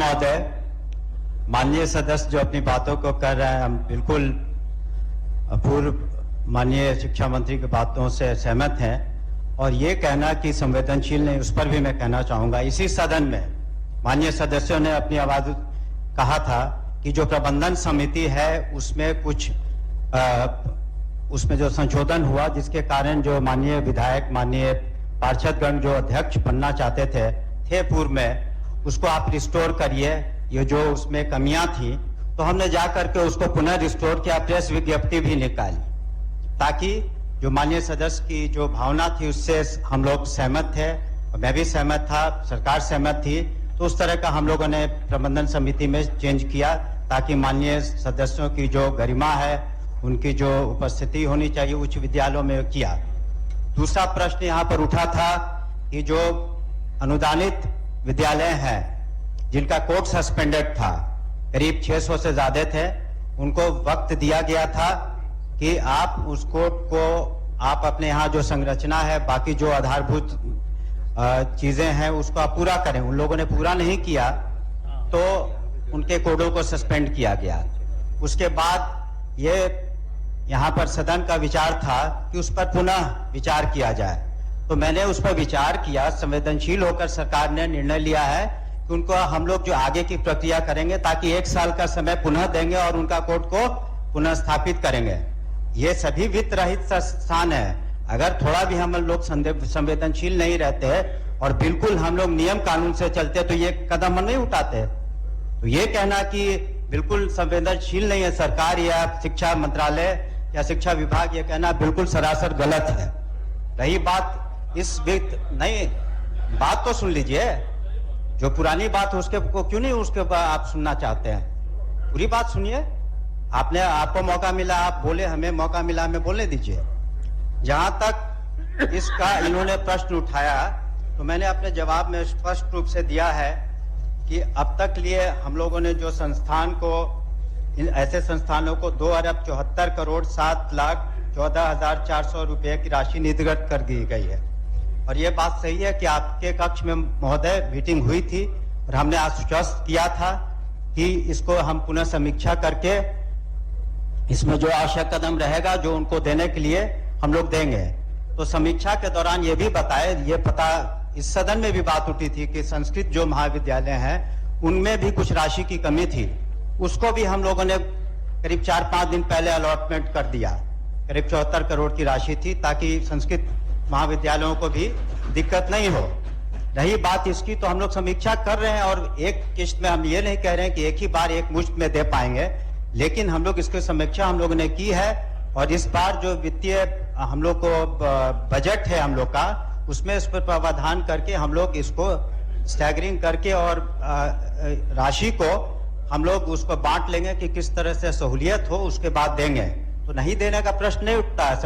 महोदय, माननीय सदस्य जो अपनी बातों को कर रहे हैं, हम बिल्कुल पूर्व माननीय शिक्षा मंत्री की बातों से सहमत हैं। और ये कहना कि संवेदनशील नहीं, उस पर भी मैं कहना चाहूंगा। इसी सदन में माननीय सदस्यों ने अपनी आवाज कहा था कि जो प्रबंधन समिति है उसमें कुछ उसमें जो संशोधन हुआ, जिसके कारण जो माननीय विधायक, माननीय पार्षदगण जो अध्यक्ष बनना चाहते थे पूर्व में, उसको आप रिस्टोर करिए। ये जो उसमें कमियां थी, तो हमने जा करके उसको पुनः रिस्टोर किया, प्रेस विज्ञप्ति भी निकाली, ताकि जो माननीय सदस्य की जो भावना थी उससे हम लोग सहमत थे, मैं भी सहमत था, सरकार सहमत थी। तो उस तरह का हम लोगों ने प्रबंधन समिति में चेंज किया, ताकि माननीय सदस्यों की जो गरिमा है, उनकी जो उपस्थिति होनी चाहिए उच्च विद्यालयों में किया। दूसरा प्रश्न यहाँ पर उठा था कि जो अनुदानित विद्यालय हैं जिनका कोड सस्पेंडेड था, करीब 600 से ज्यादा थे, उनको वक्त दिया गया था कि आप उस कोड को आप अपने यहाँ जो संरचना है, बाकी जो आधारभूत चीजें हैं, उसको आप पूरा करें। उन लोगों ने पूरा नहीं किया तो उनके कोडों को सस्पेंड किया गया। उसके बाद ये यहाँ पर सदन का विचार था कि उस पर पुनः विचार किया जाए, तो मैंने उस पर विचार किया। संवेदनशील होकर सरकार ने निर्णय लिया है कि उनको हम लोग जो आगे की प्रक्रिया करेंगे, ताकि 1 साल का समय पुनः देंगे और उनका कोड को पुनः स्थापित करेंगे। ये सभी वित्त रहित संस्थान है। अगर थोड़ा भी हम लोग संवेदनशील नहीं रहते और बिल्कुल हम लोग नियम कानून से चलते, तो ये कदम नहीं उठाते। तो ये कहना कि बिल्कुल संवेदनशील नहीं है सरकार या शिक्षा मंत्रालय या शिक्षा विभाग, ये कहना बिल्कुल सरासर गलत है। रही बात इस वित्त, नहीं, बात तो सुन लीजिए। जो पुरानी बात है उसके को क्यों नहीं उसके आप सुनना चाहते हैं? पूरी बात सुनिए। आपको मौका मिला, आप बोले, हमें मौका मिला, हमें बोलने दीजिए। जहां तक इसका इन्होंने प्रश्न उठाया, तो मैंने अपने जवाब में स्पष्ट रूप से दिया है कि अब तक लिए हम लोगों ने जो संस्थान को, ऐसे संस्थानों को 2,74,07,14,400 रुपए की राशि निर्गत कर दी गई है। और ये बात सही है कि आपके कक्ष में महोदय मीटिंग हुई थी और हमने आश्वस्त किया था कि इसको हम पुनः समीक्षा करके इसमें जो आवश्यक कदम रहेगा, जो उनको देने के लिए हम लोग देंगे। तो समीक्षा के दौरान ये भी बताए, ये पता इस सदन में भी बात उठी थी कि संस्कृत जो महाविद्यालय हैं उनमें भी कुछ राशि की कमी थी। उसको भी हम लोगों ने करीब 4-5 दिन पहले अलॉटमेंट कर दिया। करीब 74 करोड़ की राशि थी, ताकि संस्कृत महाविद्यालयों को भी दिक्कत नहीं हो। रही बात इसकी, तो हम लोग समीक्षा कर रहे हैं और एक किश्त में हम ये नहीं कह रहे हैं कि एक ही बार एक मुश्त में दे पाएंगे, लेकिन हम लोग इसकी समीक्षा हम लोगों ने की है। और इस बार जो वित्तीय हम लोग को बजट है हम लोग का, उसमें इस पर प्रावधान करके हम लोग इसको स्टैगरिंग करके और राशि को हम लोग उसको बांट लेंगे कि किस तरह से सहूलियत हो, उसके बाद देंगे। तो नहीं देने का प्रश्न नहीं उठता है,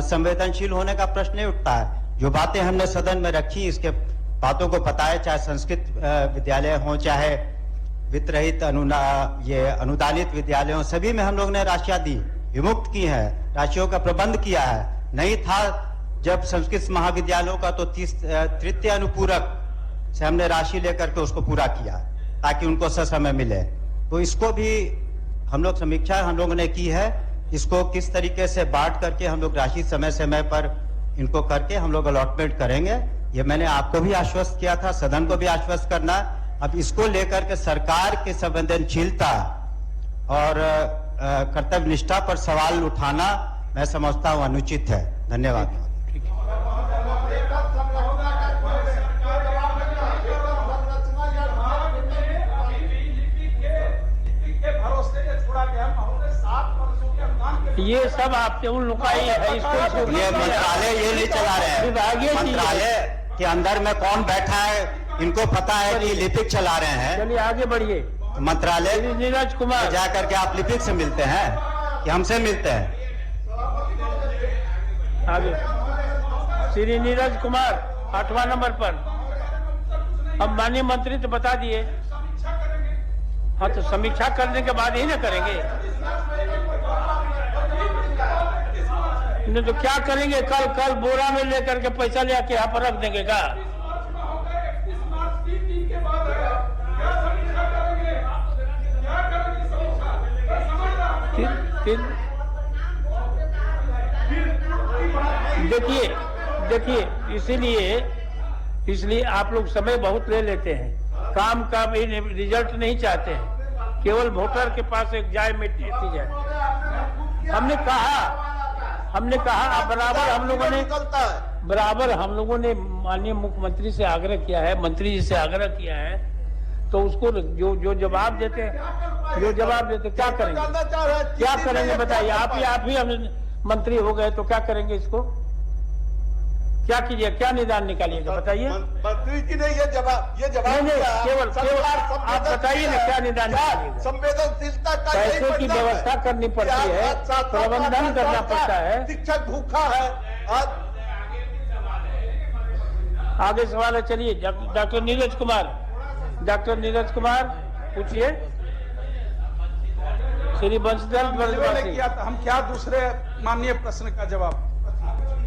संवेदनशील होने का प्रश्न नहीं उठता है। जो बातें हमने सदन में रखी, इसके बातों को बताया, चाहे संस्कृत विद्यालय हो, चाहे वित्त रहित ये अनुदानित विद्यालय हो, सभी में हम लोग ने राशियां दी, विमुक्त की है, राशियों का प्रबंध किया है। नहीं था जब संस्कृत महाविद्यालयों का, तो तृतीय अनुपूरक से हमने राशि लेकर के उसको पूरा किया, ताकि उनको समय मिले। तो इसको भी हम लोग समीक्षा हम लोगों ने की है। इसको किस तरीके से बांट करके हम लोग राशि समय समय पर इनको करके हम लोग अलॉटमेंट करेंगे, ये मैंने आपको भी आश्वस्त किया था, सदन को भी आश्वस्त करना। अब इसको लेकर के सरकार की संवेदनशीलता और कर्तव्य निष्ठा पर सवाल उठाना मैं समझता हूं अनुचित है। धन्यवाद। ये सब आपके उन लोग का ही है। इसको ये मंत्रालय ये नहीं चला रहे हैं। विभागीय मंत्रालय के अंदर में कौन बैठा है, इनको पता है कि लिपिक चला रहे हैं। चलिए आगे बढ़िए। मंत्रालय नीरज कुमार जा करके आप लिपिक से मिलते हैं कि हमसे मिलते हैं? आगे श्री नीरज कुमार 8वां नंबर पर। अब माननीय मंत्री तो बता दिए। हाँ, तो समीक्षा करने के बाद ही ना करेंगे, नहीं तो क्या करेंगे? कल बोरा में लेकर के पैसा ले आके यहाँ पर रख देंगे का? लेकिन देखिए इसलिए आप लोग समय बहुत ले लेते हैं, काम का भी रिजल्ट नहीं चाहते हैं, केवल वोटर के पास एक जाए मिट्टी जाए। हमने कहा बराबर हम लोगों ने माननीय मुख्यमंत्री से आग्रह किया है, मंत्री जी से आग्रह किया है, तो उसको जो जवाब देते क्या करेंगे बताइए। आप ही मंत्री हो गए तो क्या करेंगे, इसको क्या कीजिए, क्या निदान निकालिएगा बताइए। मंत्री जी ने ये जवाब केवल आप बताइए ना, क्या निदान निकालिएगा। संवेदनशीलता का पैसे की व्यवस्था करनी पड़ती है, प्रबंधन करना पड़ता है। शिक्षक भूखा है। आगे सवाल है, चलिए डॉक्टर नीरज कुमार पूछिए। श्री बंशीधर भारद्वाज, हम क्या दूसरे माननीय प्रश्न का जवाब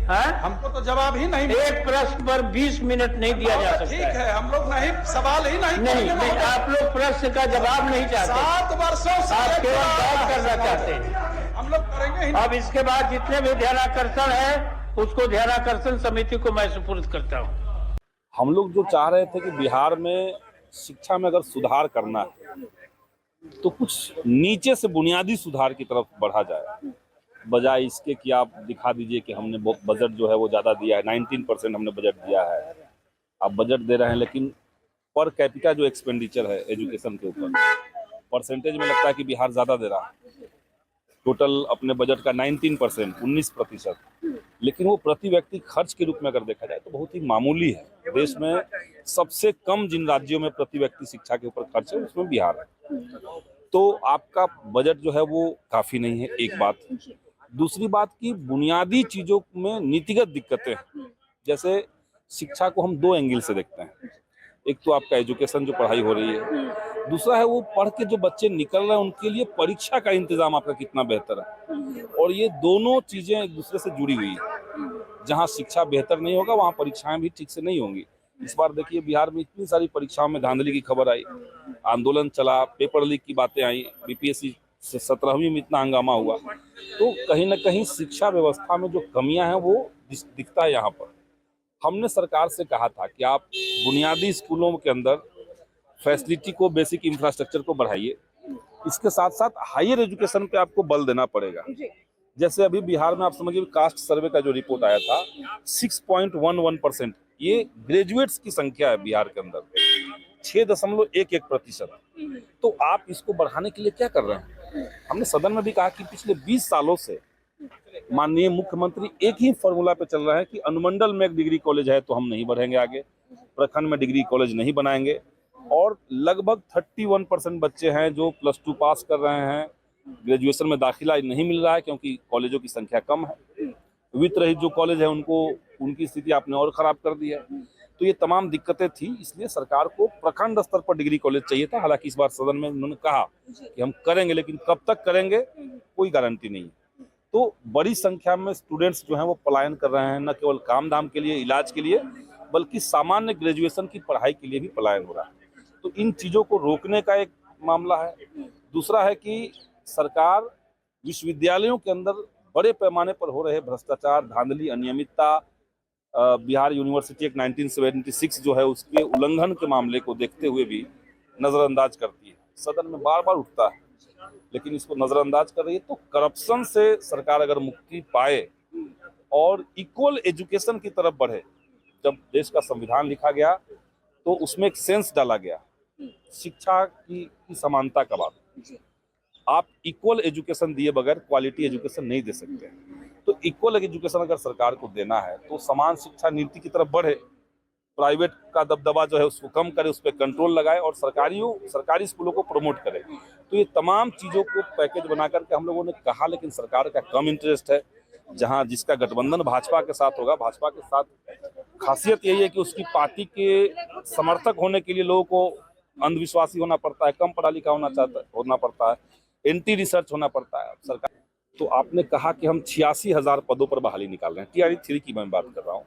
है? हमको तो जवाब ही नहीं। एक प्रश्न पर 20 मिनट नहीं दिया जा सकता। ठीक है, हम लोग नहीं सवाल ही नहीं आप लोग प्रश्न का जवाब नहीं चाहते, 7 वर्षों से आप केवल बात करना चाहते हैं। हम लोग करेंगे ही। अब इसके बाद जितने भी ध्यानाकर्षण है उसको ध्यानाकर्षण समिति को मैं सुपुर्द करता हूँ। हम लोग जो चाह रहे थे कि बिहार में शिक्षा में अगर सुधार करना है तो कुछ नीचे से बुनियादी सुधार की तरफ बढ़ा जाए, बजाय इसके कि आप दिखा दीजिए कि हमने बजट जो है वो ज़्यादा दिया है, 19% हमने बजट दिया है। आप बजट दे रहे हैं लेकिन पर कैपिटा जो एक्सपेंडिचर है एजुकेशन के ऊपर परसेंटेज में लगता है कि बिहार ज़्यादा दे रहा है। टोटल अपने बजट का 19%, 19%, लेकिन वो प्रति व्यक्ति खर्च के रूप में अगर देखा जाए तो बहुत ही मामूली है। देश में सबसे कम जिन राज्यों में प्रति व्यक्ति शिक्षा के ऊपर खर्च है उसमें बिहार है। तो आपका बजट जो है वो काफ़ी नहीं है, एक बात। दूसरी बात की बुनियादी चीज़ों में नीतिगत दिक्कतें, जैसे शिक्षा को हम 2 एंगल से देखते हैं। एक तो आपका एजुकेशन जो पढ़ाई हो रही है, दूसरा है वो पढ़ के जो बच्चे निकल रहे हैं उनके लिए परीक्षा का इंतजाम आपका कितना बेहतर है। और ये दोनों चीज़ें एक दूसरे से जुड़ी हुई है। जहाँ शिक्षा बेहतर नहीं होगा वहाँ परीक्षाएं भी ठीक से नहीं होंगी। इस बार देखिए बिहार में इतनी सारी परीक्षाओं में धांधली की खबर आई, आंदोलन चला, पेपर लीक की बातें आई, बीपीएससी 17वीं में इतना हंगामा हुआ। तो कहीं ना कहीं शिक्षा व्यवस्था में जो कमियां हैं वो दिखता है यहाँ पर। हमने सरकार से कहा था कि आप बुनियादी स्कूलों के अंदर फैसिलिटी को, बेसिक इंफ्रास्ट्रक्चर को बढ़ाइए, इसके साथ साथ हायर एजुकेशन पे आपको बल देना पड़ेगा। जैसे अभी बिहार में आप समझिए कास्ट सर्वे का जो रिपोर्ट आया था 6.11%, ये ग्रेजुएट्स की संख्या है बिहार के अंदर, 6.11%। तो आप इसको बढ़ाने के लिए क्या कर रहे हैं? हमने सदन में भी कहा कि पिछले 20 सालों से माननीय मुख्यमंत्री एक ही फॉर्मूला पे चल रहा है कि अनुमंडल में एक डिग्री कॉलेज है तो हम नहीं बढ़ेंगे आगे, प्रखंड में डिग्री कॉलेज नहीं बनाएंगे। और लगभग 31% बच्चे हैं जो +2 पास कर रहे हैं, ग्रेजुएशन में दाखिला नहीं मिल रहा है क्योंकि कॉलेजों की संख्या कम है। वित्त रहित जो कॉलेज है उनकी स्थिति आपने और खराब कर दी है। तो ये तमाम दिक्कतें थी, इसलिए सरकार को प्रखंड स्तर पर डिग्री कॉलेज चाहिए था। हालांकि इस बार सदन में उन्होंने कहा कि हम करेंगे, लेकिन कब तक करेंगे कोई गारंटी नहीं। तो बड़ी संख्या में स्टूडेंट्स जो हैं वो पलायन कर रहे हैं, न केवल काम धाम के लिए, इलाज के लिए, बल्कि सामान्य ग्रेजुएशन की पढ़ाई के लिए भी पलायन हो रहा है। तो इन चीज़ों को रोकने का एक मामला है। दूसरा है कि सरकार विश्वविद्यालयों के अंदर बड़े पैमाने पर हो रहे भ्रष्टाचार, धांधली, अनियमितता, बिहार यूनिवर्सिटी एक्ट 1976 जो है उसके उल्लंघन के मामले को देखते हुए भी नज़रअंदाज करती है। सदन में बार बार उठता है लेकिन इसको नज़रअंदाज कर रही है। तो करप्शन से सरकार अगर मुक्ति पाए और इक्वल एजुकेशन की तरफ बढ़े, जब देश का संविधान लिखा गया तो उसमें एक सेंस डाला गया शिक्षा की समानता का बात। आप इक्वल एजुकेशन दिए बगैर क्वालिटी एजुकेशन नहीं दे सकते। तो इक्वल एजुकेशन अगर सरकार को देना है तो समान शिक्षा नीति की तरफ बढ़े, प्राइवेट का दबदबा जो है उसको कम करे, उस पर कंट्रोल लगाए और सरकारी स्कूलों को प्रमोट करे। तो ये तमाम चीज़ों को पैकेज बना करके हम लोगों ने कहा, लेकिन सरकार का कम इंटरेस्ट है। जहां जिसका गठबंधन भाजपा के साथ होगा, भाजपा के साथ खासियत यही है कि उसकी पार्टी के समर्थक होने के लिए लोगों को अंधविश्वासी होना पड़ता है, कम पढ़ा लिखा होना पड़ता है, एंटी रिसर्च होना पड़ता है सरकार। तो आपने कहा कि हम 86,000 पदों पर बहाली निकाल रहे हैं, TRE 3 की मैं बात कर रहा हूँ।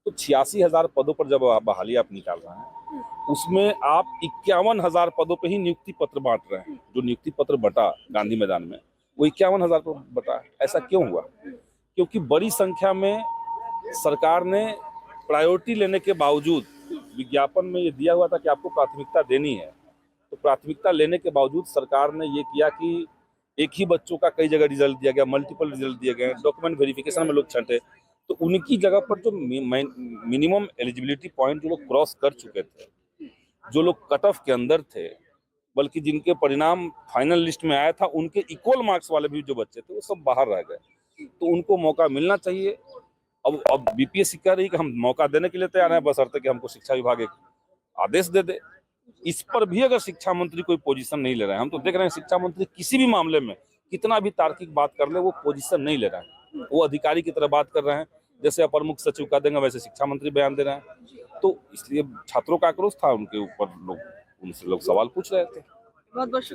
तो 86,000 पदों पर जब बहाली आप निकाल रहे हैं, उसमें आप 51,000 पदों पर ही नियुक्ति पत्र बांट रहे हैं। जो नियुक्ति पत्र बटा गांधी मैदान में, वो 51,000 पर बटा। ऐसा क्यों हुआ? क्योंकि बड़ी संख्या में सरकार ने प्रायोरिटी लेने के बावजूद, विज्ञापन में ये दिया हुआ था कि आपको प्राथमिकता देनी है, तो प्राथमिकता लेने के बावजूद सरकार ने ये किया कि एक ही बच्चों का कई जगह रिजल्ट दिया गया, मल्टीपल रिजल्ट दिए गए, डॉक्यूमेंट वेरिफिकेशन में लोग छंटे, तो उनकी जगह पर जो मिनिमम एलिजिबिलिटी पॉइंट जो लोग क्रॉस कर चुके थे, जो लोग कट ऑफ के अंदर थे, बल्कि जिनके परिणाम फाइनल लिस्ट में आया था उनके इक्वल मार्क्स वाले भी जो बच्चे थे वो सब बाहर रह गए। तो उनको मौका मिलना चाहिए। अब बीपीएससी कह रही कि हम मौका देने के लिए तैयार हैं, बशर्ते कि हमको शिक्षा विभाग एक आदेश दे दे। इस पर भी अगर शिक्षा मंत्री कोई पोजीशन नहीं ले रहे हैं, हम तो देख रहे हैं शिक्षा मंत्री किसी भी मामले में कितना भी तार्किक बात कर ले वो पोजीशन नहीं ले रहे हैं, वो अधिकारी की तरह बात कर रहे हैं। जैसे अपर मुख्य सचिव कह देंगे वैसे शिक्षा मंत्री बयान दे रहे हैं। तो इसलिए छात्रों का आक्रोश था, उनके ऊपर उनसे लोग सवाल पूछ रहे थे। बहुत बहुत